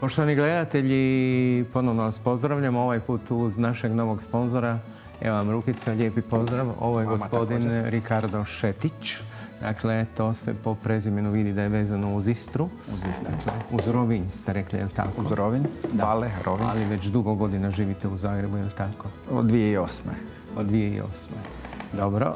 Poštovani gledatelji, ponovno vas pozdravljam. Ovaj put uz našeg novog sponzora. Evo vam rukica, lijepi pozdrav. Ovo je gospodin Ricardo Šetić. Dakle, to se po prezimenu vidi da je vezano uz Istru. Uz Istru. Uz Rovinj ste rekli, je li tako? Uz Rovinj, Bale, Rovinj. Ali već dugo godina živite u Zagrebu, je li tako? Od 2008. Od 2008. Dobro.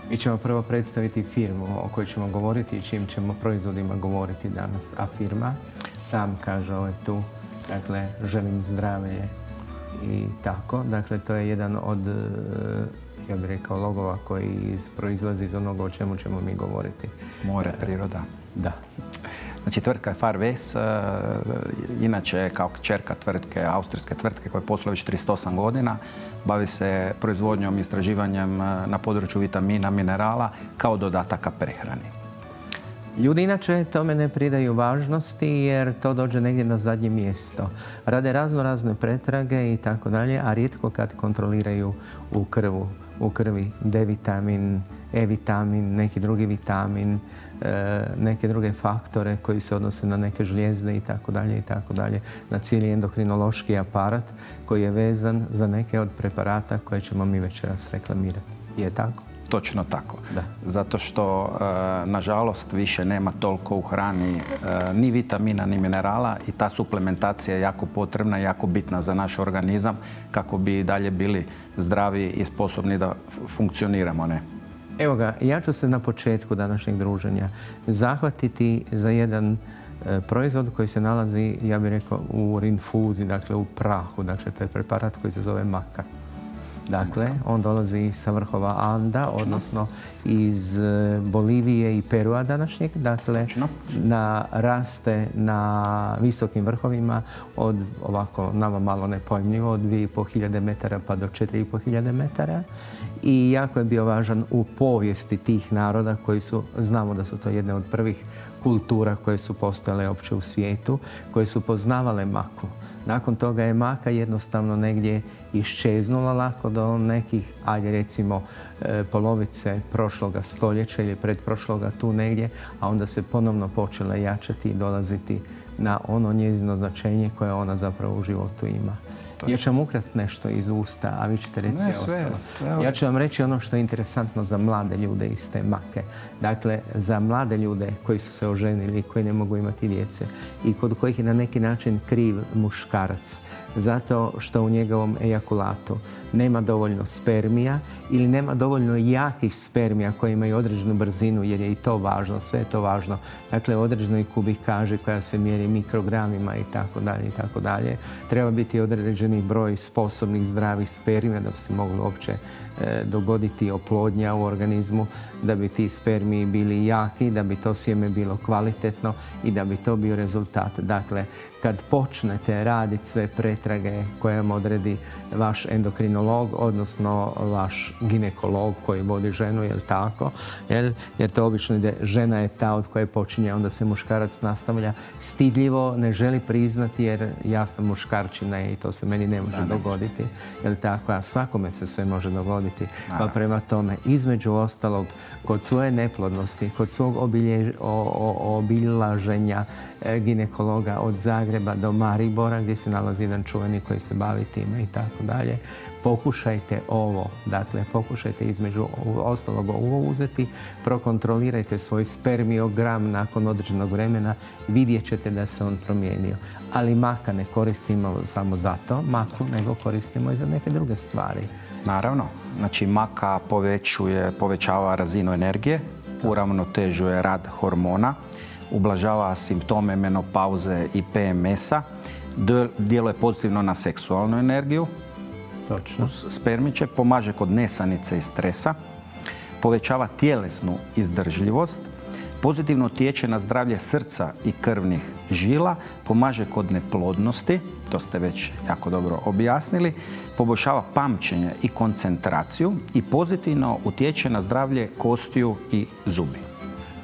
Mi ćemo prvo predstaviti firmu o kojoj ćemo govoriti i čim ćemo proizvodima govoriti danas. A firma, sam kaže ovo je tu, dakle, želim zdravlje i tako. Dakle, to je jedan od, ja bih rekao, logova koji proizlazi iz onoga o čemu ćemo mi govoriti. More, priroda. Da. Znači, tvrtka je Farvest, inače je kao kćerka tvrtke, austrijske tvrtke koje posluje već 38 godina. Bavi se proizvodnjom, istraživanjem na području vitamina, minerala kao dodataka prehrani. Ljudi inače tome ne pridaju važnosti jer to dođe negdje na zadnje mjesto. Rade razne pretrage i tako dalje, a rijetko kad kontroliraju u krvi D-vitamin, E-vitamin, neki drugi vitamin, neke druge faktore koji se odnose na neke žlijezde i tako dalje, na cijeli endokrinološki aparat koji je vezan za neke od preparata koje ćemo mi večeras reklamirati. Je tako? Točno tako. Da. Zato što, nažalost, više nema toliko u hrani ni vitamina, ni minerala i ta suplementacija je jako potrebna i jako bitna za naš organizam kako bi dalje bili zdravi i sposobni da funkcioniramo. Ne? Evo ga, ja ću se na početku današnjeg druženja zahvatiti za jedan proizvod koji se nalazi, ja bih rekao, u rinfuzi, dakle u prahu. Dakle, to je preparat koji se zove maka. Dakle, on dolazi sa vrhova Anda, odnosno iz Bolivije i Perua današnjeg. Dakle, raste na visokim vrhovima od, ovako, nama malo nepojmljivo, od 2500 metara pa do 4500 metara. I jako je bio važan u povijesti tih naroda koji su, znamo da su to jedne od prvih kultura koje su postojale opće u svijetu, koje su poznavale maku. Nakon toga je maka jednostavno negdje iščeznula lako do nekih, ajde recimo, polovice prošloga stoljeća ili pretprošloga tu negdje, a onda se ponovno počela jačati i dolaziti na ono njezino značenje koje ona zapravo u životu ima. Ja ću vam ukrasti nešto iz usta, a vi ćete reći sve ostalo. Ja ću vam reći ono što je interesantno za mlade ljude iz te make. Dakle, za mlade ljude koji su se oženili, koji ne mogu imati djece i kod kojih je na neki način kriv muškarac. Zato što u njegovom ejakulatu nema dovoljno spermija ili nema dovoljno jakih spermija koji imaju određenu brzinu, jer je i to važno, sve je to važno. Dakle, određenoj kubikaži koja se mjeri mikrogramima i tako dalje. Treba biti određeni broj sposobnih zdravih spermija da bi se moglo uopće dogoditi oplodnja u organizmu, da bi ti spermiji bili jaki, da bi to sjeme bilo kvalitetno i da bi to bio rezultat. Dakle, kad počnete raditi sve pretrage koje vam odredi vaš endokrinolog, odnosno vaš ginekolog koji vodi ženu, jel tako? Jer to obično ide, žena je ta od koje počinje, onda se muškarac nastavlja. Stidljivo ne želi priznati jer ja sam muškarčina i to se meni ne može dogoditi. Jel tako? A svakome se sve može dogoditi. Pa prema tome, između ostalog, kod svoje neplodnosti, kod svog obilaženja ginekologa od Zagreba do Maribora, gdje se nalazi jedan čuveni koji se bavi time i tako dalje, pokušajte ovo. Dakle, pokušajte između ostalog ovo uzeti, prokontrolirajte svoj spermiogram nakon određenog vremena, vidjet ćete da se on promijenio. Ali maka ne koristimo samo za to, maku, nego koristimo i za neke druge stvari. Naravno. Znači, maka povećava razinu energije, uravnotežuje rad hormona, ublažava simptome menopauze i PMS-a, djeluje pozitivno na seksualnu energiju, uz spermiće, pomaže kod nesanice i stresa, povećava tjelesnu izdržljivost, pozitivno utječe na zdravlje srca i krvnih žila, pomaže kod neplodnosti, to ste već jako dobro objasnili, poboljšava pamćenje i koncentraciju i pozitivno utječe na zdravlje kostiju i zubi.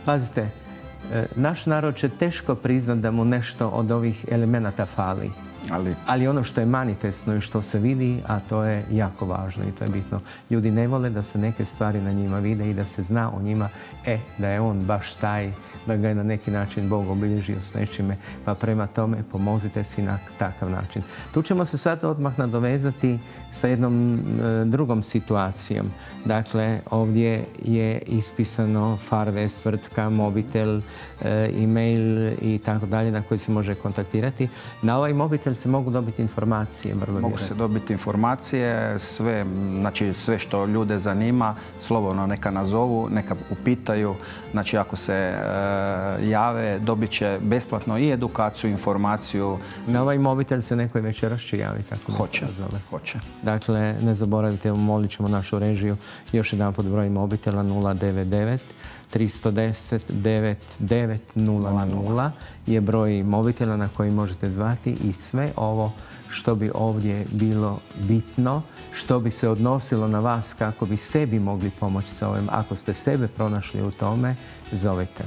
Pazite, naš narod će teško priznati da mu nešto od ovih elemenata fali. Ali ono što je manifestno i što se vidi, a to je jako važno i to je bitno. Ljudi ne vole da se neke stvari na njima vide i da se zna o njima, da je on baš taj da ga je na neki način Bog obilježio s nečime, pa prema tome pomozite si na takav način. Tu ćemo se sad odmah nadovezati sa jednom drugom situacijom. Dakle, ovdje je ispisano Farvest, tvrtka, mobitel, e-mail i tako dalje na koji se može kontaktirati. Na ovaj mobitel se mogu dobiti informacije, vrlo vjerojatno. Mogu se dobiti informacije, sve što ljude zanima, slobodno neka nazovu, neka upitaju. Znači, ako se jave, dobit će besplatno i edukaciju, informaciju. Na ovaj mobitel se neko večeras će javiti. Hoće. Dakle, ne zaboravite, molit ćemo našu režiju. Još jedan put broj mobitela 099 310 9900 je broj mobitela na koji možete zvati i sve ovo što bi ovdje bilo bitno, što bi se odnosilo na vas kako bi sebi mogli pomoći sa ovim. Ako ste sebe pronašli u tome, zovete.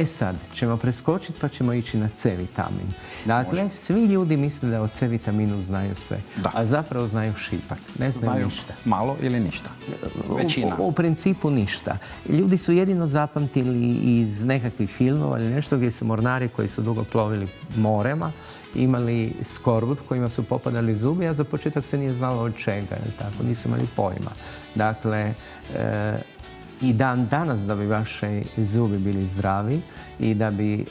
Sad ćemo preskočiti pa ćemo ići na C-vitamin. Dakle, svi ljudi misle da o C-vitaminu znaju sve, a zapravo znaju šipak. Ne znaju ništa. Malo ili ništa? Većina. U principu ništa. Ljudi su jedino zapamtili iz nekakvih filmova ili nešto gdje su mornari koji su dugo plovili morema imali skorbut kojima su popadali zubi, a za početak se nije znalo od čega. Nisu imali pojma. Dakle, i dan danas da bi vaši zubi bili zdravi i da bi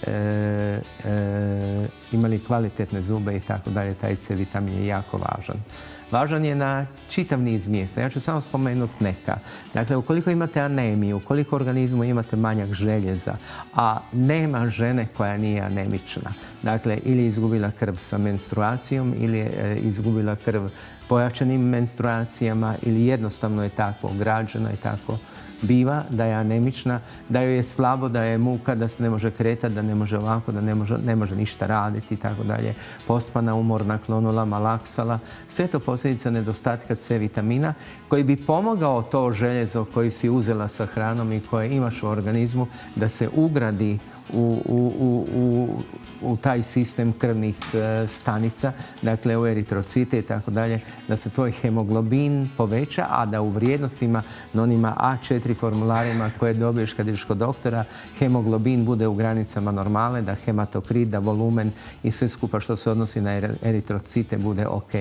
imali kvalitetne zube i tako dalje, taj C-vitamin je jako važan. Važan je na čitav niz mjesta. Ja ću samo spomenuti neka. Dakle, ukoliko imate anemiju, ukoliko u organizmu imate manjak željeza, a nema žene koja nije anemična, dakle, ili je izgubila krv sa menstruacijom, ili je izgubila krv pojačanim menstruacijama, ili jednostavno je tako ograđena i tako biva, da je anemična, da joj je slabo, da je muka, da se ne može kretati, da ne može ovako, da ne može ništa raditi i tako dalje. Pospana, umorna, klonula, malaksala. Sve to posljedica nedostatka C-vitamina koji bi pomogao to željezo koje si uzela sa hranom i koje imaš u organizmu da se ugradi u taj sistem krvnih stanica, dakle u eritrocite i tako dalje, da se tvoj hemoglobin poveća, a da u vrijednostima na onima A4 formularima koje dobiješ kad ideš kod doktora, hemoglobin bude u granicama normale, da hematokrit, da volumen i sve skupa što se odnosi na eritrocite bude ok.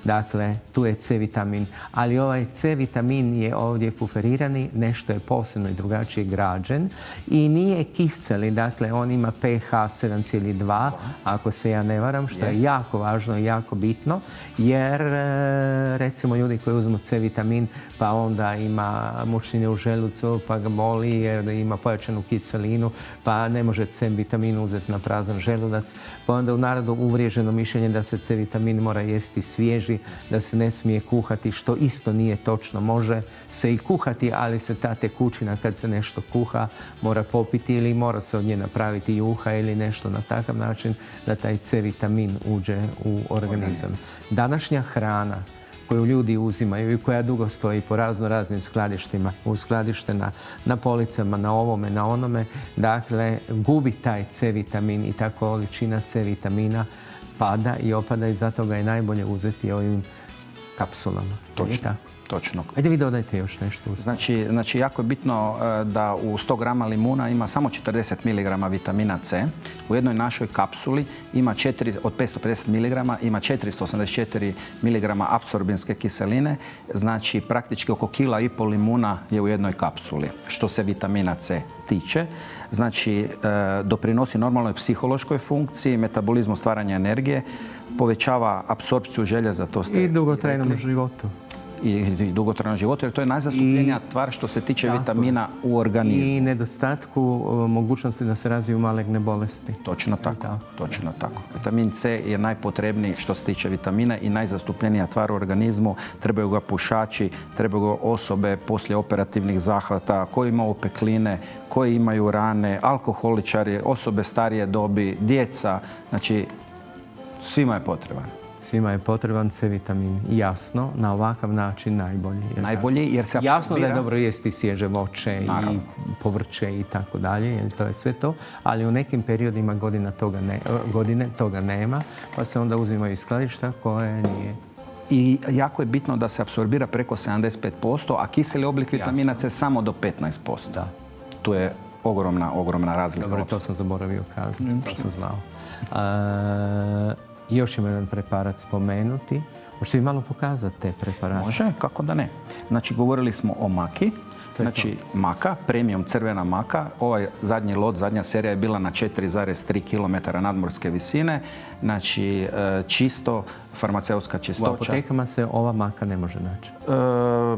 Dakle, tu je C-vitamin. Ali ovaj C-vitamin je ovdje puferirani, nešto je posebno i drugačije građen i nije kiseli. Dakle, on ima pH 7,2, ako se ja ne varam, što je jako važno i jako bitno, jer recimo ljudi koji uzmu C-vitamin pa onda ima mučnine u želucu, pa ga boli jer ima pojačanu kiselinu, pa ne može C-vitamin uzeti na prazan želudac, pa onda u narodu uvriježeno mišljenje da se C-vitamin mora jesti svježi, da se ne smije kuhati, što isto nije točno. Može se i kuhati, ali se ta tekućina kad se nešto kuha mora popiti ili mora se od nje napraviti juha ili nešto na takav način da taj C-vitamin uđe u organizam. Današnja hrana koju ljudi uzimaju i koja dugo stoji po raznim skladištima, uskladištena na policama, na ovome, na onome, dakle, gubi taj C-vitamin i ta količina C-vitamina pada i opada i zato ga je najbolje uzeti ovim kapsulama. Točno. Ajde vi dodajte još nešto. Znači, jako je bitno da u 100 grama limuna ima samo 40 mg vitamina C. U jednoj našoj kapsuli ima od 550 mg ima 484 mg apsorbinske kiseline. Znači, praktički oko 1,5 kg limuna je u jednoj kapsuli, što se vitamina C tiče. Znači, doprinosi normalnoj psihološkoj funkciji, metabolizmu stvaranja energije, povećava apsorpciju željeza. I dugotrajnom životu. I dugotrajnom životu, jer to je najzastupljenija tvar što se tiče vitamina u organizmu. I nedostatku mogućnosti da se razviju maligne bolesti. Točno tako. Vitamin C je najpotrebniji što se tiče vitamina i najzastupljenija tvar u organizmu. Trebaju ga pušači, trebaju ga osobe poslije operativnih zahvata, koji imaju opekline, koji imaju rane, alkoholičari, osobe starije dobi, djeca. Znači, svima je potreban. Svima je potreban C-vitamin. Jasno, na ovakav način najbolji. Najbolji jer se apsorbira. Jasno da je dobro jesti svježe voće i povrće i tako dalje, jer to je sve to. Ali u nekim periodima godine toga nema, pa se onda uzimaju iz skladišta koje nije. I jako je bitno da se apsorbira preko 75%, a kiseli oblik vitamina C samo do 15%. Tu je ogromna razlika. Dobro, to sam zaboravio kazati, to sam znao. Još ima jedan preparat spomenuti. Možete li malo pokazati te preparate? Može, kako da ne. Znači, govorili smo o maki. Znači, maka, premium crvena maka. Ovaj zadnji lot, zadnja serija je bila na 4,3 km nadmorske visine. Znači, čisto farmaceutska čistoća. U apotekama se ova maka ne može naći?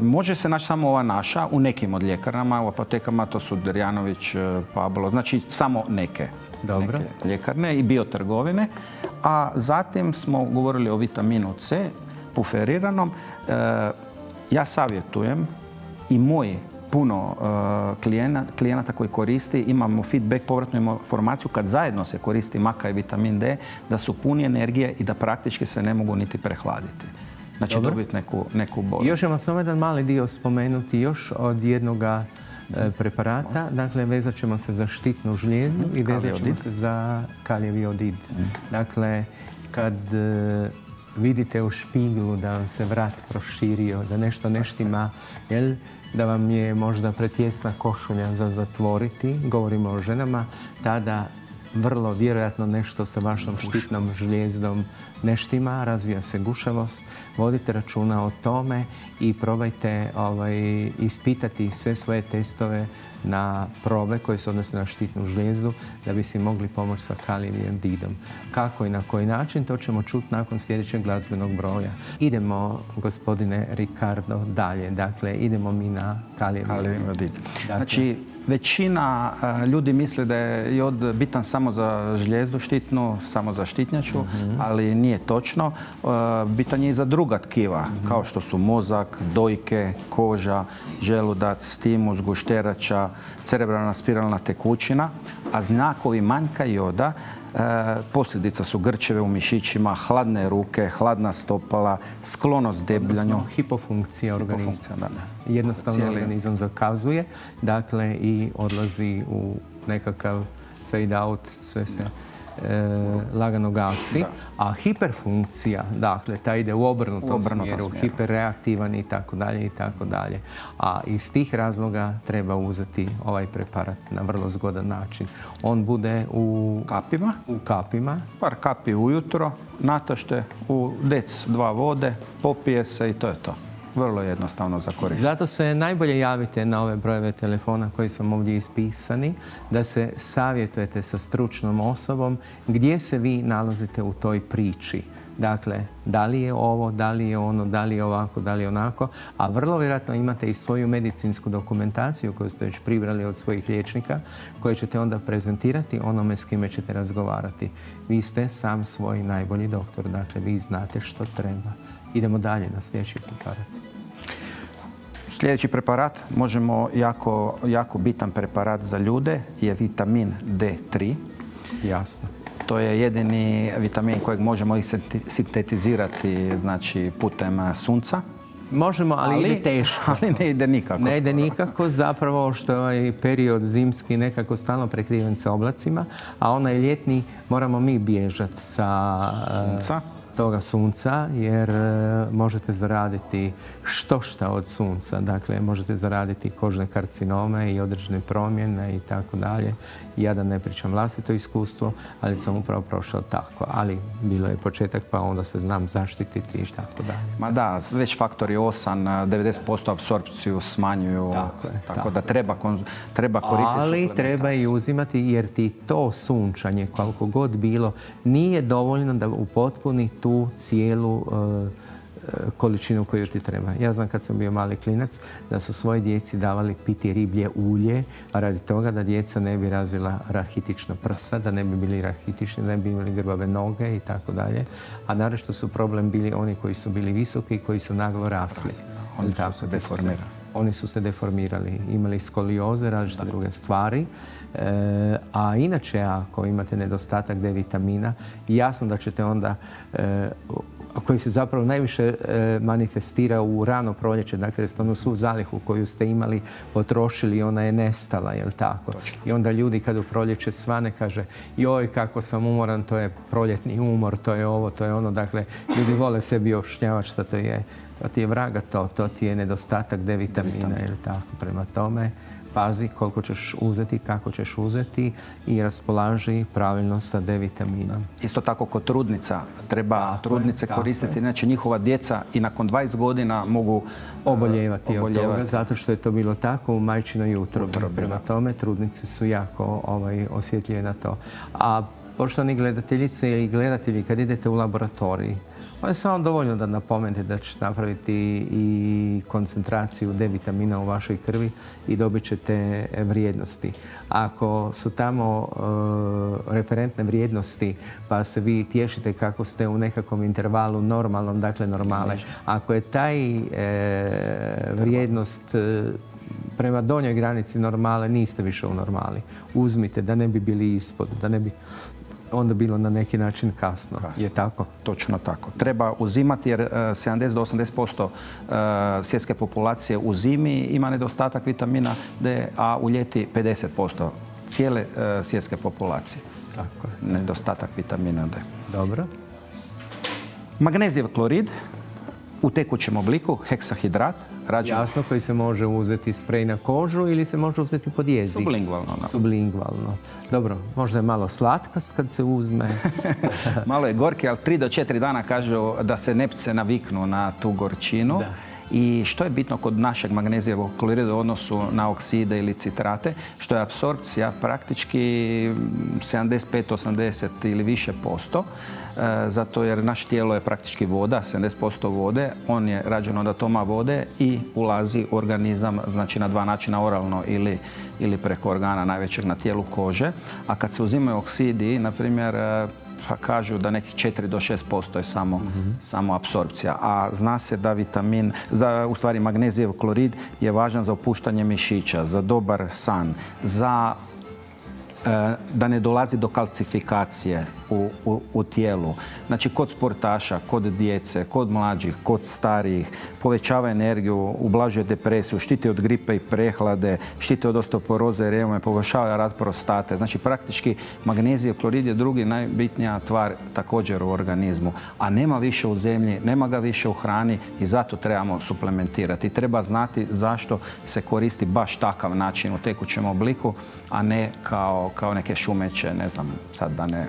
Može se naći samo ova naša u nekim od ljekarnama. U apotekama to su Derjanović, Pablo, znači samo neke ljekarne i biotrgovine. A zatim smo govorili o vitaminu C, puferiranom. Ja savjetujem i moji puno klijenata koji koristi, imamo feedback, povratnu informaciju kad zajedno se koristi maka i vitamin D, da su puni energije i da praktički se ne mogu niti prehladiti. Znači dobiti neku bol. Još ćemo samo jedan mali dio spomenuti još od jednoga preparata. Dakle, vezat ćemo se za štitnu žlijezdu i vezat ćemo se za kalijevi jodid. Dakle, kad vidite u špiglu da vam se vrat proširio, da nešto ne štima, da vam je možda pretjesna košulja za zatvoriti, govorimo o ženama, tada vrlo vjerojatno nešto sa vašom štitnom žlijezdom ne štima, razvija se gušavost. Vodite računa o tome i probajte ispitati sve svoje testove na probe koje se odnose na štitnu žlijezdu da bi si mogli pomoći sa kalijevim jodidom. Kako i na koji način, to ćemo čuti nakon sljedećeg glazbenog broja. Idemo, gospodine Ricardo, dalje. Dakle, idemo mi na kalijevi jodid. Znači, većina ljudi misli da je jod bitan samo za žlijezdu štitnu, samo za štitnjaču, ali nije točno. Bitan je i za druga tkiva, kao što su mozak, dojke, koža, želudac, timus, gušterača, cerebralna spiralna tekućina, a znakovi manjka joda posljedica su grčeve u mišićima, hladne ruke, hladna stopala, sklonost debljanju. Hipofunkcija organizma. Jednostavno organizam zakazuje, dakle, i odlazi u nekakav fade out, sve se lagano gasi. A hiperfunkcija, dakle, ta ide u obrnutom smjeru, hiperreaktivan i tako dalje i tako dalje. A iz tih razloga treba uzeti ovaj preparat na vrlo zgodan način. On bude u kapima. Par kapi ujutro, natošte u dec 2 vode, popije se i to je to. Vrlo jednostavno za koristiti. Zato se najbolje javite na ove brojeve telefona koji su ovdje ispisani, da se savjetujete sa stručnom osobom gdje se vi nalazite u toj priči. Dakle, da li je ovo, da li je ono, da li je ovako, da li je onako, a vrlo vjerojatno imate i svoju medicinsku dokumentaciju koju ste već pribrali od svojih liječnika, koje ćete onda prezentirati onome s kime ćete razgovarati. Vi ste sam svoj najbolji doktor, dakle, vi znate što treba. Idemo dalje na sljedeći preparat. Sljedeći preparat, možemo jako bitan preparat za ljude, je vitamin D3. Jasno. To je jedini vitamin kojeg možemo sintetizirati, znači, putem sunca. Možemo, ali ide teško. Ali ne ide nikako. Ne ide nikako, zapravo što je ovaj period zimski nekako stalno prekriven sa oblacima, a onaj ljetni moramo mi bježati sa toga sunca, jer možete zaraditi štošta od sunca. Dakle, možete zaraditi kožne karcinome i određene promjene i tako dalje. Ja da ne pričam vlastito iskustvo, ali sam upravo prošao tako. Ali bilo je početak, pa onda se znam zaštititi i tako dalje. Ma da, već faktori 8, 90% apsorpciju smanjuju. Tako da treba koristiti ali suplementaciju. treba i uzimati, jer ti to sunčanje, koliko god bilo, nije dovoljno da upotpuni tu cijelu količinu koju ti treba. Ja znam kad sam bio mali klinac da su svoje djeci davali piti riblje ulje, a radi toga da djeca ne bi razvila rahitična prsa, da ne bi bili rahitični, da ne bi imali grbave noge i tako dalje. A naročito su problem bili oni koji su bili visoki i koji su naglo rasli. Oni su se deformirali. Oni su se deformirali, imali skolioze, različite druge stvari. A inače, ako imate nedostatak D vitamina, jasno da ćete onda, koji se zapravo najviše manifestira u rano proljeće, dakle, jer ste onu svu zalihu koju ste imali potrošili, ona je nestala, jel tako? I onda ljudi kad u proljeće svane kaže, joj kako sam umoran, to je proljetni umor, to je ovo, to je ono. Dakle, ljudi vole sebi objašnjavati što to je. To ti je vraga to ti je nedostatak D vitamina, jel tako? Prema tome, pazi koliko ćeš uzeti, kako ćeš uzeti i raspolaži pravilno sa D vitaminom. Isto tako kod trudnica treba trudnice koristiti, znači njihova djeca i nakon 20 godina mogu oboljevati od toga, zato što je to bilo tako u majčinoj utrobi. Prema tome, trudnice su jako osjetljive na to. A poštovani gledateljice i gledatelji, kad idete u laboratoriji, je samo dovoljno da napomenete da ćete napraviti i koncentraciju D vitamina u vašoj krvi i dobit ćete vrijednosti. Ako su tamo referentne vrijednosti pa se vi tješite kako ste u nekakvom intervalu normalnom, dakle normale, ako je taj vrijednost prema donjoj granici normale, niste više u normali. Uzmite da ne bi bili ispod, da ne bi onda bilo na neki način kasno. Je tako? Točno tako. Treba uzimati jer 70 do 80% svjetske populacije u zimi ima nedostatak vitamina D, a u ljeti 50% cijele svjetske populacije. Tako je. Nedostatak vitamina D. Dobro. Magnezijev klorid u tekućem obliku, heksahidrat. Jasno, koji se može uzeti sprej na kožu ili se može uzeti pod jezik. Sublingvalno. Sublingvalno. Dobro, možda je malo slatkast kad se uzme. Malo je gorki, ali 3 do 4 dana kažu da se nepce naviknu na tu gorčinu. Da. I što je bitno kod našeg magnezijevog klorida u odnosu na okside ili citrate, što je apsorpcija praktički 75-80 ili više posto. Zato jer naše tijelo je praktički voda, 70% vode, on je rađen od atoma vode i ulazi u organizam, znači na 2 načina, oralno ili preko organa najvećeg na tijelu kože. A kad se uzimaju oksidi, na primjer, kažu da nekih 4 do 6% je samo apsorpcija. A zna se da u stvari magnezijev klorid je važan za opuštanje mišića, za dobar san, za da ne dolazi do kalcifikacije u tijelu. Znači, kod sportaša, kod djece, kod mlađih, kod starijih, povećava energiju, ublažuje depresiju, štiti od gripe i prehlade, štiti od osteoporoze i reume, poboljšava rad prostate. Znači, praktički magnezijev klorid je drugi najbitnija tvar također u organizmu. A nema više u zemlji, nema ga više u hrani i zato trebamo suplementirati. Treba znati zašto se koristi baš takav način u tekućem obliku, a ne kao neke šumeće, ne znam, sad da ne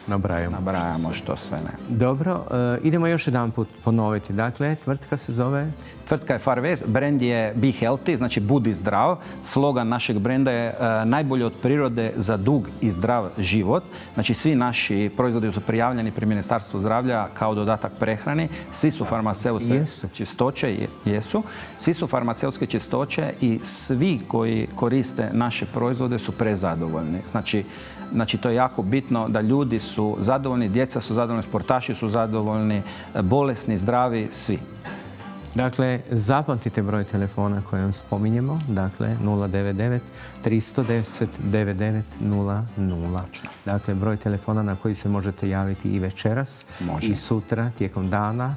nabrajamo što sve ne. Dobro, idemo još jedan put ponoviti. Dakle, tvrtka se zove? Tvrtka je Farvez, brand je Be Healthy, znači budi zdrav. Slogan našeg brenda je najbolje od prirode za dug i zdrav život. Znači, svi naši proizvodi su prijavljeni pri Ministarstvu zdravlja kao dodatak prehrani. Svi su farmaceutske čistoće, jesu. Svi su farmaceutske čistoće i svi koji koriste naše proizvode su prezadovoljni. Znači, to je jako bitno da ljudi su zadovoljni, djeca su zadovoljni, sportaši su zadovoljni, bolesni, zdravi, svi. Dakle, zapamtite broj telefona koji vam spominjemo, dakle 099 310 9900. Dakle, broj telefona na koji se možete javiti i večeras i sutra tijekom dana,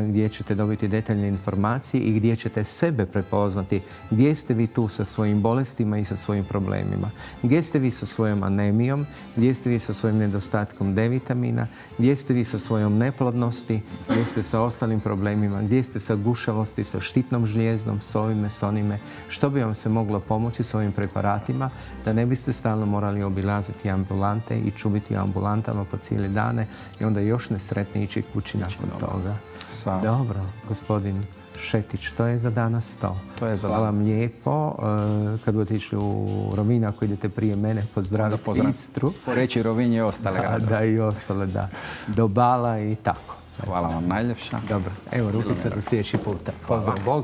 gdje ćete dobiti detaljne informacije i gdje ćete sebe prepoznati gdje ste vi tu sa svojim bolestima i sa svojim problemima. Gdje ste vi sa svojom anemijom, gdje ste vi sa svojim nedostatkom D vitamina, gdje ste vi sa svojom neplodnosti, gdje ste sa ostalim problemima, gdje ste sa gušavosti, sa štitnom žlijezdom, s ovime, s onime. Što bi vam se moglo pomoći s ovim preparatima da ne biste stalno morali obilaziti ambulante i čubiti ambulantama po cijele dane i onda još nesretni ići kući nakon toga. Dobro, gospodin Šetić, to je za danas to. Hvala vam lijepo. Kad budete išli u Rovinj, ako idete prije mene, pozdravite Istru. Po reći Rovinj i ostale gradove. Da, i ostale, da. Do Bala i tako. Hvala vam najljepša. Dobro, evo rukica do sljedeći puta. Pozdrav, Bog.